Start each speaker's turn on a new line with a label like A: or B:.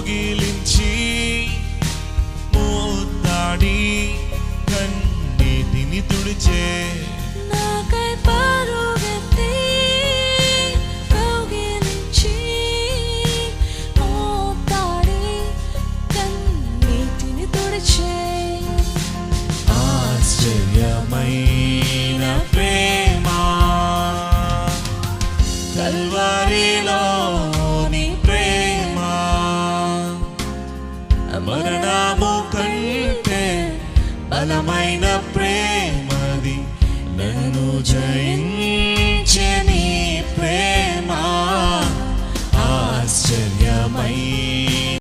A: కౌగిలించి ముద్దాడి కన్నీటిని తుడిచే
B: నాకై పరుగెత్తి కౌగిలించి ముద్దాడి కన్నీటిని తుడిచే
A: ఆశ్చర్యమైన ప్రేమ కల్వరిలోని ప్రేమ మరణము కంటే బలమైన ప్రేమది నన్ను జయించెను.